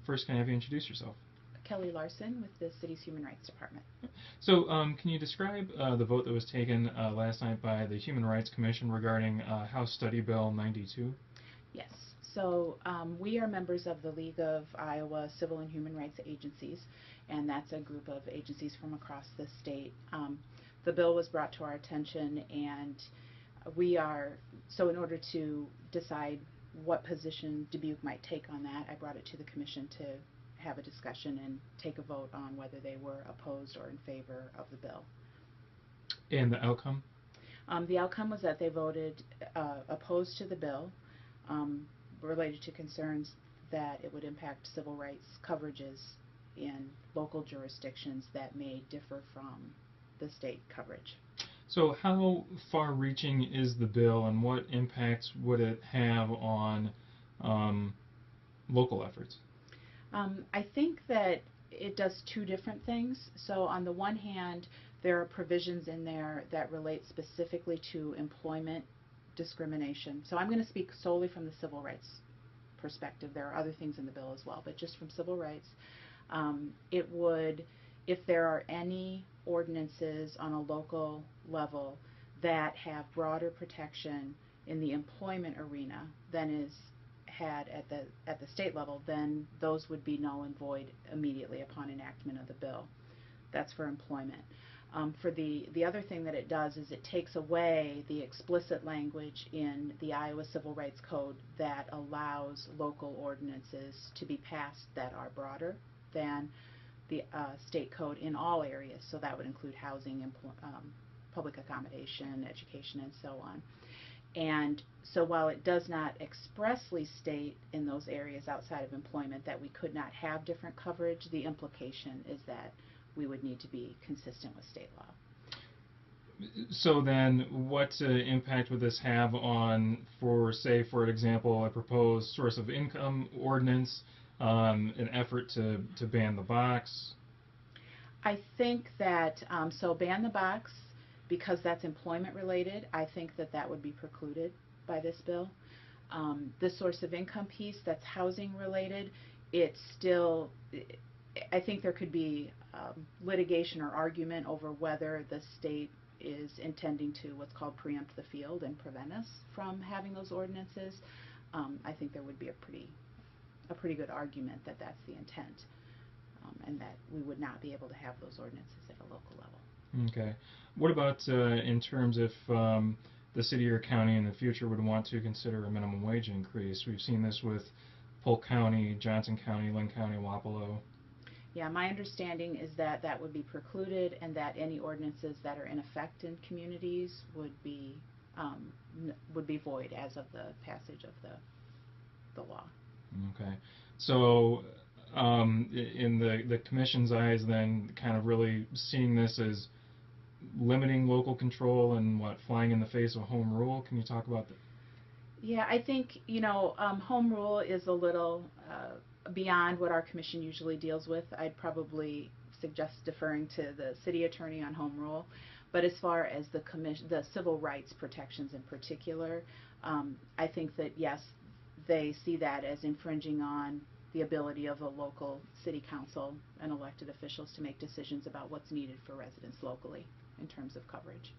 First, can I have you introduce yourself? Kelly Larson with the city's Human Rights Department. So, can you describe the vote that was taken last night by the Human Rights Commission regarding House Study Bill 92? Yes. So we are members of the League of Iowa Civil and Human Rights Agencies, and that's a group of agencies from across the state. The bill was brought to our attention, and so in order to decide what position Dubuque might take on that, I brought it to the commission to have a discussion and take a vote on whether they were opposed or in favor of the bill. And the outcome? The outcome was that they voted opposed to the bill, related to concerns that it would impact civil rights coverages in local jurisdictions that may differ from the state coverage. So how far-reaching is the bill, and what impacts would it have on local efforts? I think that it does two different things. So on the one hand, there are provisions in there that relate specifically to employment discrimination. So I'm going to speak solely from the civil rights perspective. There are other things in the bill as well, but just from civil rights, it would, if there are any ordinances on a local level that have broader protection in the employment arena than is had at the state level, then those would be null and void immediately upon enactment of the bill. That's for employment. For the other thing that it does is it takes away the explicit language in the Iowa Civil Rights Code that allows local ordinances to be passed that are broader than the state code in all areas. So that would include housing, public accommodation, education, and so on. And so while it does not expressly state in those areas outside of employment that we could not have different coverage, the implication is that we would need to be consistent with state law. So then what impact would this have on, for example, a proposed source of income ordinance, an effort to ban the box? I think that, so ban the box, because that's employment related, I think that that would be precluded by this bill. The source of income piece, that's housing related, it's still, I think there could be litigation or argument over whether the state is intending to what's called preempt the field and prevent us from having those ordinances. I think there would be a pretty good argument that that's the intent, and that we would not be able to have those ordinances at a local level. Okay. What about in terms if the city or county in the future would want to consider a minimum wage increase? We've seen this with Polk County, Johnson County, Lynn County, Wapello. Yeah, my understanding is that that would be precluded, and that any ordinances that are in effect in communities would be void as of the passage of the law. Okay. So in the commission's eyes then, kind of really seeing this as limiting local control and flying in the face of home rule. Can you talk about that? Yeah, I think, home rule is a little beyond what our commission usually deals with. I'd probably suggest deferring to the city attorney on home rule. But as far as the civil rights protections in particular, I think that yes, they see that as infringing on the ability of a local city council and elected officials to make decisions about what's needed for residents locally in terms of coverage.